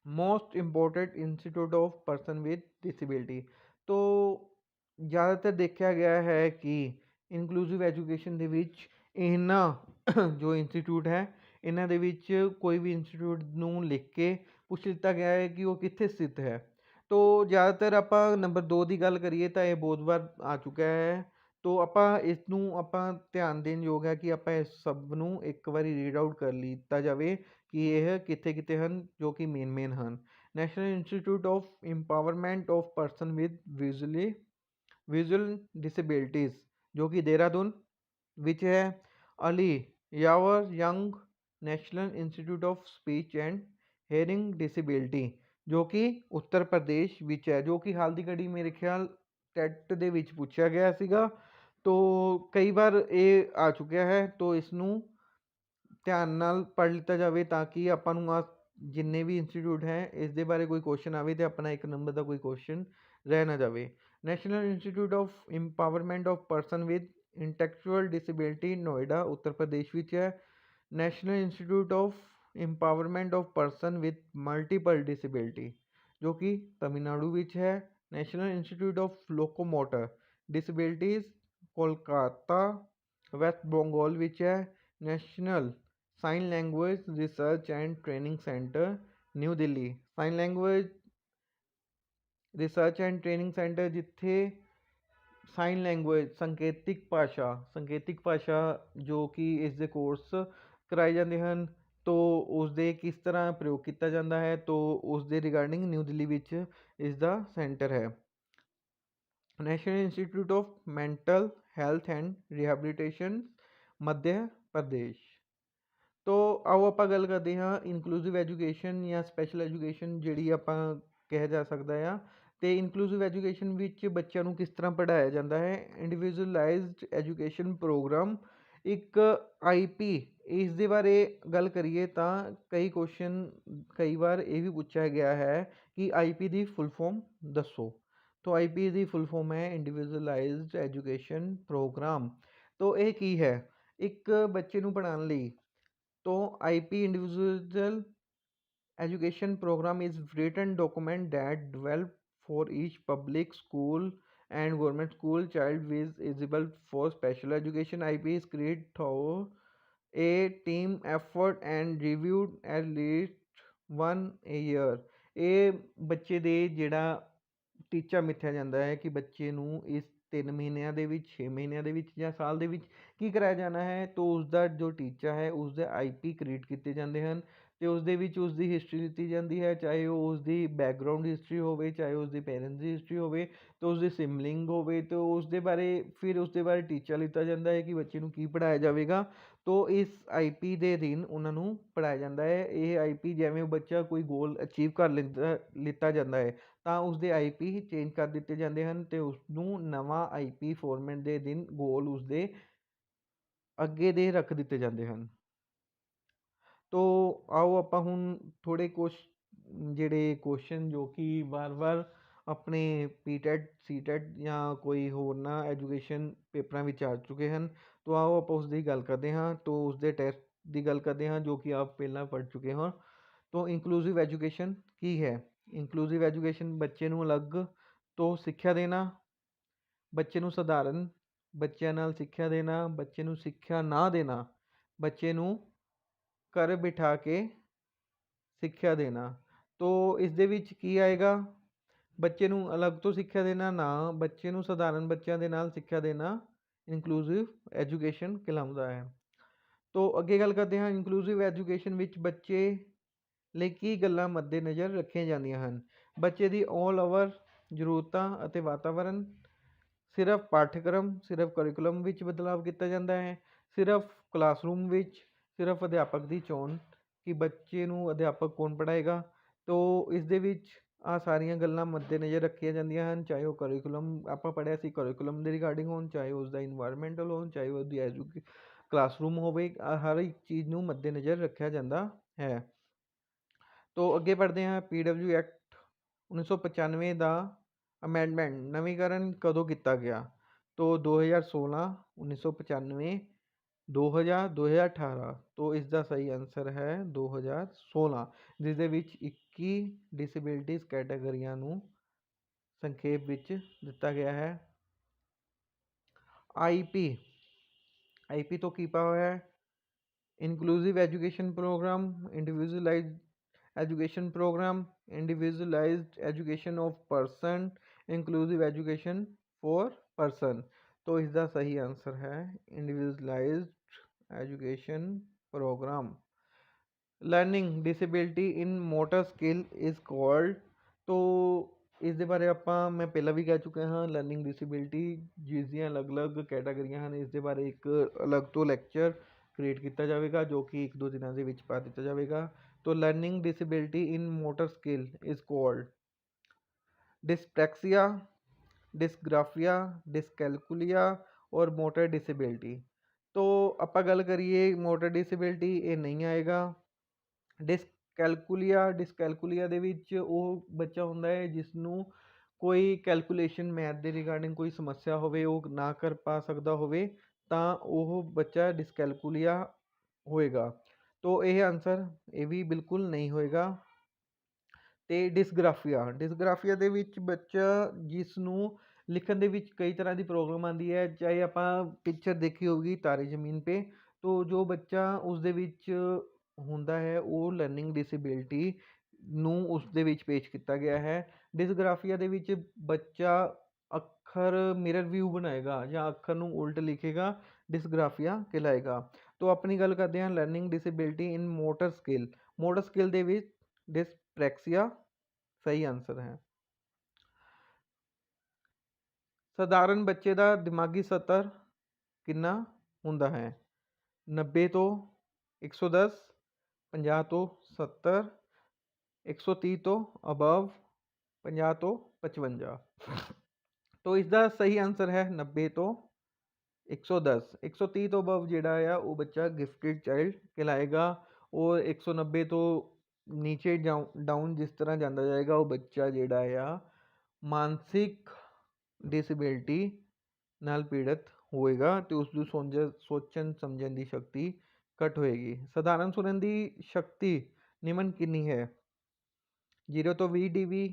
Most important institute of person with disability. ਤੋ ਜ਼ਿਆਦਾਤਰ ਦੇਖਿਆ ਗਿਆ ਹੈ ਕਿ ਇਨਕਲੂਸਿਵ ਐਜੂਕੇਸ਼ਨ ਦੇ ਵਿੱਚ ਇਹਨਾਂ ਜੋ ਇੰਸਟੀਟਿਊਟ ਹੈ, ਇਹਨਾਂ ਦੇ ਵਿੱਚ ਕੋਈ ਵੀ ਇੰਸਟੀਟਿਊਟ ਨੂੰ ਲਿਖ ਕੇ ਪੁੱਛ ਲਿੱਤਾ ਗਿਆ ਹੈ ਕਿ ਉਹ ਕਿੱਥੇ ਸਥਿਤ ਹੈ। ਤੋ ਜ਼ਿਆਦਾਤਰ ਆਪਾਂ ਨੰਬਰ 2 ਦੀ ਗੱਲ ਕਰੀਏ ਤਾਂ ਇਹ ਬਹੁਤ ਵਾਰ ਆ ਚੁੱਕਿਆ ਹੈ, ਤੋ ਆਪਾਂ ਇਸ ਨੂੰ ਆਪਾਂ ਧਿਆਨ ਦੇਣ ਯੋਗ ਹੈ ਕਿ ਆਪਾਂ ਇਸ ਸਭ ਨੂੰ ਇੱਕ ਵਾਰੀ ਰੀਡ ਆਊਟ ਕਰ ਲਿੱਤਾ ਜਾਵੇ ਕਿ ਇਹ ਕਿੱਥੇ ਕਿੱਥੇ ਹਨ, ਜੋ ਕਿ ਮੇਨ ਹਨ। National institute of empowerment of person with visual disabilities जो कि देहरादून विच है, Ali Yavar Jung national institute of speech and hearing disability जो कि उत्तर प्रदेश विच है, जो कि हाल ਦੀ ਘੜੀ ਮੇਰੇ ਖਿਆਲ ਟੈਟ ਦੇ ਵਿੱਚ ਪੁੱਛਿਆ ਗਿਆ ਸੀਗਾ। ਤੋ ਕਈ ਵਾਰ ਇਹ ਆ ਚੁੱਕਿਆ ਹੈ, ਤੋ ਇਸ ਨੂੰ ਧਿਆਨ ਨਾਲ ਪੜ੍ਹ ਲਿੱਤਾ ਜਾਵੇ ਤਾਂ ਕਿ ਆਪਾਂ ਨੂੰ ਆ ਜਿੰਨੇ ਵੀ ਇੰਸਟੀਟਿਊਟ ਹੈ ਇਸ ਦੇ ਬਾਰੇ ਕੋਈ ਕੁਐਸਚਨ ਆਵੇ ਤੇ ਆਪਣਾ 1 ਨੰਬਰ ਦਾ ਕੋਈ ਕੁਐਸਚਨ ਰਹਿ ਨਾ ਜਾਵੇ। National institute of empowerment of person with ਇੰਟੈਕਚੁਅਲ disability Noida Uttar Pradesh ਵਿੱਚ ਹੈ। National institute of empowerment of person with multiple disability ਜੋ ਕਿ ਤਮਿਲਨਾਡੂ ਵਿੱਚ ਹੈ। National institute of ਲੋਕੋਮੋਟਰ disabilities Kolkata West Bengal ਵਿੱਚ ਹੈ। National sign language research and training centre new Delhi sign language research and training centre ਜਿੱਥੇ sign language ਸੰਕੇਤਿਕ ਭਾਸ਼ਾ ਜੋ ਕਿ ਇਸ ਦੇ ਕੋਰਸ ਕਰਾਏ ਜਾਂਦੇ ਹਨ, ਤੋ ਉਸ ਦੇ ਕਿਸ ਤਰ੍ਹਾਂ ਪ੍ਰਯੋਗ ਕੀਤਾ ਜਾਂਦਾ ਹੈ, ਤੋ ਉਸ ਦੇ ਰਿਗਾਰਡਿੰਗ ਨਿਊ ਦਿੱਲੀ ਵਿੱਚ ਇਸ ਦਾ ਸੈਂਟਰ ਹੈ। National institute of mental health and rehabilitation Madhya Pradesh. ਤੋ ਆਓ ਆਪਾਂ ਗੱਲ ਕਰਦੇ ਹਾਂ ਇਨਕਲੂਸਿਵ ਐਜੂਕੇਸ਼ਨ ਜਾਂ ਸਪੈਸ਼ਲ ਐਜੂਕੇਸ਼ਨ ਜਿਹੜੀ ਆਪਾਂ ਕਿਹਾ ਜਾ ਸਕਦਾ ਆ। ਅਤੇ ਇਨਕਲੂਸਿਵ ਐਜੂਕੇਸ਼ਨ ਵਿੱਚ ਬੱਚਿਆਂ ਨੂੰ ਕਿਸ ਤਰ੍ਹਾਂ ਪੜ੍ਹਾਇਆ ਜਾਂਦਾ ਹੈ। ਇੰਡੀਵਿਜੂਅਲਾਈਜ਼ਡ ਐਜੂਕੇਸ਼ਨ ਪ੍ਰੋਗਰਾਮ ਇੱਕ IP ਇਸ ਦੇ ਬਾਰੇ ਗੱਲ ਕਰੀਏ ਤਾਂ ਕਈ ਕੁਐਸਚਨ ਕਈ ਵਾਰ ਇਹ ਵੀ ਪੁੱਛਿਆ ਗਿਆ ਹੈ ਕਿ IP ਦੀ ਫੁੱਲ ਫੋਰਮ ਦੱਸੋ। ਤੋ IP ਦੀ ਫੁੱਲ ਫੋਰਮ ਹੈ ਇੰਡੀਵਿਜੂਅਲਾਈਜ਼ਡ ਐਜੂਕੇਸ਼ਨ ਪ੍ਰੋਗਰਾਮ। ਤੋ ਇਹ ਕੀ ਹੈ, ਇੱਕ ਬੱਚੇ ਨੂੰ ਪੜ੍ਹਾਉਣ ਲਈ तो IP individual education program is written document that developed for each public school and government school child is eligible for special education. IP is created through a team effort and reviewed at least one a year। ਇਹ ਬੱਚੇ ਦੇ ਜਿਹੜਾ ਟੀਚਾ ਮਿੱਥਿਆ ਜਾਂਦਾ ਹੈ ਕਿ ਬੱਚੇ ਨੂੰ ਇਸ 3 ਮਹੀਨਿਆਂ ਦੇ ਵਿੱਚ 6 ਮਹੀਨਿਆਂ ਦੇ ਵਿੱਚ ਜਾਂ ਸਾਲ ਦੇ ਵਿੱਚ ਕੀ ਕਰਾਇਆ ਜਾਣਾ ਹੈ, ਤੋ ਉਸ ਦਾ ਜੋ ਟੀਚਾ ਹੈ ਉਸ ਦੇ IP ਕ੍ਰੀਏਟ ਕੀਤੇ ਜਾਂਦੇ ਹਨ ਅਤੇ ਉਸ ਦੇ ਵਿੱਚ ਉਸ ਦੀ ਹਿਸਟਰੀ ਦਿੱਤੀ ਜਾਂਦੀ ਹੈ, ਚਾਹੇ ਉਹ ਉਸ ਦੀ ਬੈਕਗਰਾਊਂਡ ਹਿਸਟਰੀ ਹੋਵੇ, ਚਾਹੇ ਉਸ ਦੇ ਪੇਰੈਂਟਸ ਦੀ ਹਿਸਟਰੀ ਹੋਵੇ, ਅਤੇ ਉਸ ਦੀ ਸਿਮਲਿੰਗ ਹੋਵੇ, ਅਤੇ ਉਸ ਦੇ ਬਾਰੇ ਫਿਰ ਉਸ ਦੇ ਬਾਰੇ ਟੀਚਾ ਲਿੱਤਾ ਜਾਂਦਾ ਹੈ ਕਿ ਬੱਚੇ ਨੂੰ ਕੀ ਪੜ੍ਹਾਇਆ ਜਾਵੇਗਾ। ਤੋ ਇਸ IP ਦੇ ਅਧੀਨ ਉਹਨਾਂ ਨੂੰ ਪੜ੍ਹਾਇਆ ਜਾਂਦਾ ਹੈ। ਇਹ IP ਜਿਵੇਂ ਬੱਚਾ ਕੋਈ ਗੋਲ ਅਚੀਵ ਕਰ ਲਿੱਤਾ ਜਾਂਦਾ ਹੈ ਤਾਂ ਉਸਦੇ IP ਚੇਂਜ ਕਰ ਦਿੱਤੇ ਜਾਂਦੇ ਹਨ ਅਤੇ ਉਸਨੂੰ ਨਵਾਂ IP ਫੋਰਮੈਟ ਦੇ ਅਧੀਨ ਗੋਲ ਉਸਦੇ ਅੱਗੇ ਦੇ ਰੱਖ ਦਿੱਤੇ ਜਾਂਦੇ ਹਨ। ਤੋ ਆਓ ਆਪਾਂ ਹੁਣ ਥੋੜ੍ਹੇ ਕੁਛ ਜਿਹੜੇ ਕੁਐਸਚਨ ਜੋ ਕਿ ਵਾਰ ਆਪਣੇ PTET CTET ਜਾਂ ਕੋਈ ਹੋਰਨਾਂ ਐਜੂਕੇਸ਼ਨ ਪੇਪਰਾਂ ਵਿੱਚ ਆ ਚੁੱਕੇ ਹਨ, ਤੋ ਆਓ ਆਪਾਂ ਉਸ ਦੀ ਗੱਲ ਕਰਦੇ ਹਾਂ। ਤੋ ਉਸਦੇ ਟੈਸਟ ਦੀ ਗੱਲ ਕਰਦੇ ਹਾਂ ਜੋ ਕਿ ਆਪ ਪਹਿਲਾਂ ਪੜ੍ਹ ਚੁੱਕੇ ਹੋ। ਤੋ ਇਨਕਲੂਸਿਵ ਐਜੂਕੇਸ਼ਨ ਕੀ ਹੈ। ਇਨਕਲੂਸਿਵ ਐਜੂਕੇਸ਼ਨ ਬੱਚੇ ਨੂੰ ਅਲੱਗ ਤੋਂ ਸਿੱਖਿਆ ਦੇਣਾ, ਬੱਚੇ ਨੂੰ ਸਧਾਰਨ ਬੱਚਿਆਂ ਨਾਲ ਸਿੱਖਿਆ ਦੇਣਾ, ਬੱਚੇ ਨੂੰ ਸਿੱਖਿਆ ਨਾ ਦੇਣਾ, ਬੱਚੇ ਨੂੰ ਘਰ ਬਿਠਾ ਕੇ ਸਿੱਖਿਆ ਦੇਣਾ। ਤੋ ਇਸ ਦੇ ਵਿੱਚ ਕੀ ਆਏਗਾ, ਬੱਚੇ ਨੂੰ ਅਲੱਗ ਤੋਂ ਸਿੱਖਿਆ ਦੇਣਾ ਨਾ, ਬੱਚੇ ਨੂੰ ਸਧਾਰਨ ਬੱਚਿਆਂ ਦੇ ਨਾਲ ਸਿੱਖਿਆ ਦੇਣਾ ਇਨਕਲੂਸਿਵ ਐਜੂਕੇਸ਼ਨ ਕਹਿਲਾਉਂਦਾ ਹੈ। ਤੋ ਅੱਗੇ ਗੱਲ ਕਰਦੇ ਹਾਂ ਇਨਕਲੂਸਿਵ ਐਜੂਕੇਸ਼ਨ ਵਿੱਚ ਬੱਚੇ ਲਈ ਕੀ ਗੱਲਾਂ ਮੱਦੇ ਨਜ਼ਰ ਰੱਖੀਆਂ ਜਾਂਦੀਆਂ ਹਨ। ਬੱਚੇ ਦੀ ਆਲ ਓਵਰ ਜ਼ਰੂਰਤਾਂ ਅਤੇ ਵਾਤਾਵਰਨ, ਸਿਰਫ ਪਾਠਕ੍ਰਮ ਸਿਰਫ ਕਰਿਕੂਲਮ ਵਿੱਚ ਬਦਲਾਵ ਕੀਤਾ ਜਾਂਦਾ ਹੈ, ਸਿਰਫ ਕਲਾਸਰੂਮ ਵਿੱਚ, ਸਿਰਫ ਅਧਿਆਪਕ ਦੀ ਚੋਣ ਕਿ ਬੱਚੇ ਨੂੰ ਅਧਿਆਪਕ ਕੌਣ ਪੜ੍ਹਾਏਗਾ। ਤੋ ਇਸ ਦੇ ਵਿੱਚ ਆਹ ਸਾਰੀਆਂ ਗੱਲਾਂ ਮੱਦੇ ਨਜ਼ਰ ਰੱਖੀਆਂ ਜਾਂਦੀਆਂ ਹਨ, ਚਾਹੇ ਉਹ ਕਰਿਕੂਲਮ ਆਪਾਂ ਪੜ੍ਹਿਆ ਸੀ ਕਰਿਕੂਲਮ ਦੇ ਰਿਗਾਰਡਿੰਗ ਹੋਣ, ਚਾਹੇ ਉਸਦਾ ਇਨਵਾਇਰਮੈਂਟਲ ਹੋਣ, ਚਾਹੇ ਉਹਦੀ ਕਲਾਸਰੂਮ ਹੋਵੇ, ਹਰ ਇੱਕ ਚੀਜ਼ ਨੂੰ ਮੱਦੇ ਨਜ਼ਰ ਰੱਖਿਆ ਜਾਂਦਾ ਹੈ। ਤੋ ਅੱਗੇ ਪੜ੍ਹਦੇ ਹਾਂ PW ਐਕਟ 1995 ਦਾ ਅਮੈਂਡਮੈਂਟ ਨਵੀਨੀਕਰਨ ਕਦੋਂ ਕੀਤਾ ਗਿਆ। ਤੋ 2016 1995 2000 2018। ਤੋ ਇਸ ਦਾ ਸਹੀ ਆਨਸਰ ਹੈ 2016 ਜਿਸ ਦੇ ਵਿੱਚ 21 ਡਿਸੇਬਿਲਿਟੀਜ਼ ਕੈਟਾਗਰੀਆਂ ਨੂੰ ਸੰਖੇਪ ਵਿੱਚ ਦਿੱਤਾ ਗਿਆ ਹੈ। IP ਤੋਂ ਕੀ ਭਾਵ ਹੈ। Inclusive education programme, individualised education programme, individualised education of person, inclusive education for person. ਤੋ ਇਸ ਦਾ ਸਹੀ ਆਨਸਰ ਹੈ individualised education programme. Learning disability in motor skill is called. तो ਇਸ ਦੇ ਬਾਰੇ ਮੈਂ ਪਹਿਲਾਂ ਵੀ ਕਹਿ ਚੁੱਕਿਆ ਹਾਂ, ਲਰਨਿੰਗ ਡਿਸੇਬਿਲਟੀ ਜਿਸ ਦੀਆਂ ਅਲੱਗ-ਅਲੱਗ ਕੈਟਾਗਰੀਆਂ ਹਨ, ਇਸ ਦੇ ਬਾਰੇ ਇੱਕ ਅਲੱਗ ਤੋਂ ਲੈਕਚਰ ਕ੍ਰੀਏਟ ਕੀਤਾ ਜਾਵੇਗਾ, ਜੋ ਕਿ 1-2 ਦਿਨਾਂ ਦੇ ਵਿੱਚ ਪਾ ਦਿੱਤਾ ਜਾਵੇਗਾ। तो learning disability in motor skill is called dyspraxia, dysgraphia, dyscalculia और मोटर डिसेबिलिटी। तो ਆਪਾਂ ਗੱਲ ਕਰੀਏ ਮੋਟਰ ਡਿਸੇਬਿਲਟੀ, ਇਹ ਨਹੀਂ ਆਏਗਾ। ਡਿਸਕੈਲਕੂਲੀਆ ਦੇ ਵਿੱਚ ਉਹ ਬੱਚਾ ਹੁੰਦਾ ਹੈ ਜਿਸ ਨੂੰ ਕੋਈ ਕੈਲਕੂਲੇਸ਼ਨ ਮੈਥ ਦੇ ਰਿਗਾਰਡਿੰਗ ਕੋਈ ਸਮੱਸਿਆ ਹੋਵੇ, ਉਹ ਨਾ ਕਰ ਪਾ ਸਕਦਾ ਹੋਵੇ, ਤਾਂ ਉਹ ਬੱਚਾ ਡਿਸਕੈਲਕੂਲੀਆ ਹੋਏਗਾ। ਤੋ ਇਹ ਆਨਸਰ ਇਹ ਵੀ ਬਿਲਕੁਲ ਨਹੀਂ ਹੋਏਗਾ। ਅਤੇ ਡਿਸਗ੍ਰਾਫੀਆ ਦੇ ਵਿੱਚ ਬੱਚਾ ਜਿਸ ਨੂੰ ਲਿਖਣ ਦੇ ਵਿੱਚ ਕਈ ਤਰ੍ਹਾਂ ਦੀ ਪ੍ਰੋਬਲਮ ਆਉਂਦੀ ਹੈ, ਚਾਹੇ ਆਪਾਂ ਪਿਕਚਰ ਦੇਖੀ ਹੋਊਗੀ ਤਾਰੇ ਜ਼ਮੀਨ ਪੇ, ਤੋ ਜੋ ਬੱਚਾ ਉਸ ਦੇ ਵਿੱਚ ਹੁੰਦਾ ਹੈ ਉਹ ਲਰਨਿੰਗ ਡਿਸੇਬਿਲਟੀ ਨੂੰ ਉਸ ਦੇ ਵਿੱਚ ਪੇਸ਼ ਕੀਤਾ ਗਿਆ ਹੈ। ਡਿਸਗ੍ਰਾਫੀਆ ਦੇ ਵਿੱਚ ਬੱਚਾ ਅੱਖਰ ਮਿਰਰ ਵਿਊ ਬਣਾਏਗਾ ਜਾਂ ਅੱਖਰ ਨੂੰ ਉਲਟ ਲਿਖੇਗਾ, ਡਿਸਗ੍ਰਾਫੀਆ ਕਹਿਲਾਏਗਾ। ਤੋ ਆਪਣੀ ਗੱਲ ਕਰਦੇ ਹਾਂ ਲਰਨਿੰਗ ਡਿਸੇਬਿਲਟੀ ਇਨ ਮੋਟਰ ਸਕਿੱਲ ਦੇ ਵਿੱਚ ਡਿਸਪ੍ਰੈਕਸੀਆ ਸਹੀ ਆਨਸਰ ਹੈ। ਸਧਾਰਨ ਬੱਚੇ ਦਾ ਦਿਮਾਗੀ ਸਤਰ ਕਿੰਨਾ ਹੁੰਦਾ ਹੈ? 90 ਤੋਂ 110, 50 ਤੋਂ 70, 130 ਤੋਂ ਅਬਵ, 50 ਤੋਂ 55। ਤੋ ਇਸ ਦਾ ਸਹੀ ਆਨਸਰ ਹੈ 90 ਤੋਂ 110। 130 ਤੋਂ ਅਬਵ ਜਿਹੜਾ ਆ ਉਹ ਬੱਚਾ ਗਿਫਟਿਡ ਚਾਈਲਡ ਕਹਿਲਾਏਗਾ, ਔਰ 190 ਤੋਂ ਨੀਚੇ ਡਾਊਨ ਜਿਸ ਤਰ੍ਹਾਂ ਜਾਂਦਾ ਜਾਏਗਾ ਉਹ ਬੱਚਾ ਜਿਹੜਾ ਆ ਮਾਨਸਿਕ ਡਿਸੇਬਿਲਟੀ ਨਾਲ ਪੀੜਤ ਹੋਏਗਾ ਅਤੇ ਉਸ ਨੂੰ ਸੋਚਣ ਸਮਝਣ ਦੀ ਸ਼ਕਤੀ ਘੱਟ ਹੋਏਗੀ। ਸਧਾਰਨ ਸੁਣਨ ਦੀ ਸ਼ਕਤੀ ਨਿਮਨ ਕਿੰਨੀ ਹੈ? 0 ਤੋਂ 20 dB,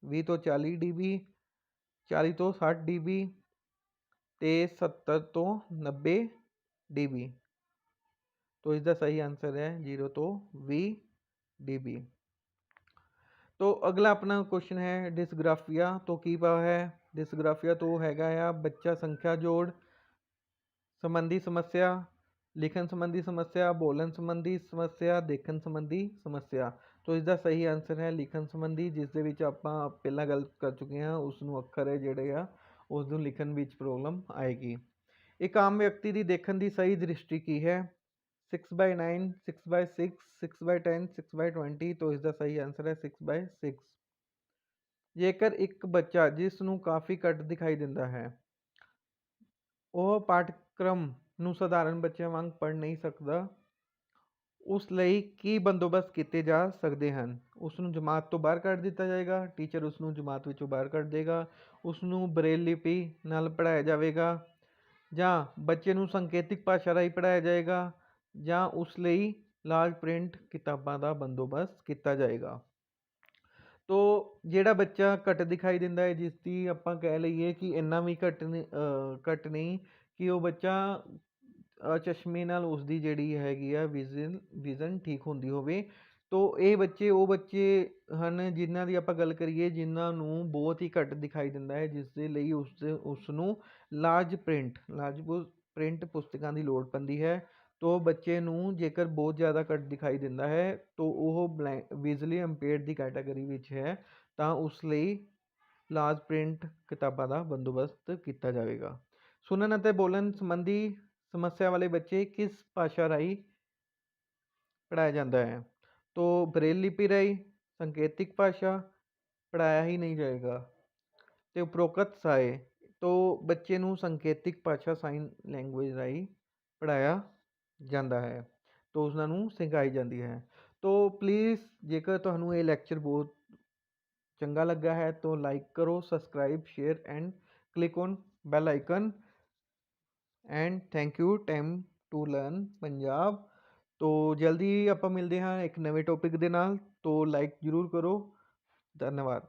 20 ਤੋਂ 40 dB, 40 ਤੋਂ 60 dB ਅਤੇ 70 ਤੋਂ 90 dB। तो इसका सही आंसर है 0 ਤੋਂ 20 dB। तो अगला अपना क्वेश्चन है डिसग्राफिया तो की भाव है? डिसग्राफिया तो हैगा आ बच्चा संख्या जोड़ संबंधी समस्या, लिखन संबंधी समस्या, बोलन संबंधी समस्या, देखन संबंधी समस्या। तो इसका सही आंसर है लिखन संबंधी, जिस दे विच आपां पहला गल कर चुके हैं, उसनूं अखर है जिहड़े आ उसनूं लिखन विच प्रॉब्लम आएगी। एक आम व्यक्ति की देखने की सही दृष्टि की है? 6/9, 6/6, 6/10, 6/20। तो इसका सही आंसर है 6/6। जेकर एक बच्चा जिसनूं काफ़ी घट दिखाई दिंदा है, वह पाठक्रम ਨੂੰ ਸਧਾਰਨ ਬੱਚਿਆਂ ਵਾਂਗ ਪੜ੍ਹ ਨਹੀਂ ਸਕਦਾ, ਉਸ ਲਈ ਕੀ ਬੰਦੋਬਸਤ ਕੀਤੇ ਜਾ ਸਕਦੇ ਹਨ? ਉਸ ਨੂੰ ਜਮਾਤ ਤੋਂ ਬਾਹਰ ਕੱਢ ਦਿੱਤਾ ਜਾਏਗਾ, ਟੀਚਰ ਉਸ ਨੂੰ ਜਮਾਤ ਵਿੱਚੋਂ ਬਾਹਰ ਕੱਢ ਦੇਗਾ, ਉਸ ਨੂੰ ਬਰੇਲ ਲਿਪੀ ਨਾਲ ਪੜ੍ਹਾਇਆ ਜਾਵੇਗਾ, ਜਾਂ ਬੱਚੇ ਨੂੰ ਸੰਕੇਤਿਕ ਭਾਸ਼ਾ ਰਾਹੀਂ ਪੜ੍ਹਾਇਆ ਜਾਏਗਾ, ਜਾਂ ਉਸ ਲਈ ਲਾਰਜ ਪ੍ਰਿੰਟ ਕਿਤਾਬਾਂ ਦਾ ਬੰਦੋਬਸਤ ਕੀਤਾ ਜਾਏਗਾ। ਤੋ ਜਿਹੜਾ ਬੱਚਾ ਘੱਟ ਦਿਖਾਈ ਦਿੰਦਾ ਹੈ, ਜਿਸ ਦੀ ਆਪਾਂ ਕਹਿ ਲਈਏ ਕਿ ਇੰਨਾ ਵੀ ਘੱਟ ਨਹੀਂ ਕਿ ਉਹ ਬੱਚਾ ਚਸ਼ਮੇ ਨਾਲ ਉਸਦੀ ਜਿਹੜੀ ਹੈਗੀ ਆ ਵਿਜ਼ਨ ਠੀਕ ਹੁੰਦੀ ਹੋਵੇ, ਤੋ ਇਹ ਬੱਚੇ ਉਹ ਬੱਚੇ ਹਨ ਜਿਨ੍ਹਾਂ ਦੀ ਆਪਾਂ ਗੱਲ ਕਰੀਏ ਜਿਨ੍ਹਾਂ ਨੂੰ ਬਹੁਤ ਹੀ ਘੱਟ ਦਿਖਾਈ ਦਿੰਦਾ ਹੈ, ਜਿਸ ਦੇ ਲਈ ਉਸ ਨੂੰ ਲਾਰਜ ਪ੍ਰਿੰਟ ਪੁਸਤਕਾਂ ਦੀ ਲੋੜ ਪੈਂਦੀ ਹੈ। ਤੋ ਬੱਚੇ ਨੂੰ ਜੇਕਰ ਬਹੁਤ ਜ਼ਿਆਦਾ ਘੱਟ ਦਿਖਾਈ ਦਿੰਦਾ ਹੈ ਤੋ ਉਹ ਵਿਜ਼ੂਅਲੀ ਇੰਪੇਅਰਡ ਦੀ ਕੈਟਾਗਰੀ ਵਿੱਚ ਹੈ, ਤਾਂ ਉਸ ਲਈ ਲਾਰਜ ਪ੍ਰਿੰਟ ਕਿਤਾਬਾਂ ਦਾ ਬੰਦੋਬਸਤ ਕੀਤਾ ਜਾਵੇਗਾ। ਸੁਣਨ ਅਤੇ ਬੋਲਣ ਸੰਬੰਧੀ ਸਮੱਸਿਆ ਵਾਲੇ ਬੱਚੇ ਕਿਸ ਭਾਸ਼ਾ ਰਾਹੀਂ ਪੜ੍ਹਾਇਆ ਜਾਂਦਾ ਹੈ? ਤੋ ਬਰੇਲ ਲਿਪੀ ਰਾਹੀਂ, ਸੰਕੇਤਿਕ ਭਾਸ਼ਾ, ਪੜ੍ਹਾਇਆ ਹੀ ਨਹੀਂ ਜਾਏਗਾ, ਅਤੇ ਉਪਰੋਕਤ ਸਹਾਏ। ਤੋ ਬੱਚੇ ਨੂੰ ਸੰਕੇਤਿਕ ਭਾਸ਼ਾ ਸਾਈਨ ਲੈਂਗੁਏਜ ਰਾਹੀਂ ਪੜ੍ਹਾਇਆ ਜਾਂਦਾ ਹੈ, ਤੋ ਉਹਨਾਂ ਨੂੰ ਸਿਖਾਈ ਜਾਂਦੀ ਹੈ। ਤੋ ਪਲੀਜ਼ ਜੇਕਰ ਤੁਹਾਨੂੰ ਇਹ ਲੈਕਚਰ ਬਹੁਤ ਚੰਗਾ ਲੱਗਾ ਹੈ ਤਾਂ ਲਾਈਕ ਕਰੋ, subscribe, share and click on bell icon. And thank you time to learn Punjab. ਤੋ ਜਲਦੀ ਆਪਾਂ ਮਿਲਦੇ ਹਾਂ ਇੱਕ ਨਵੇਂ ਟੌਪਿਕ ਦੇ ਨਾਲ, ਤੋ ਲਾਈਕ ਜ਼ਰੂਰ ਕਰੋ। ਧੰਨਵਾਦ।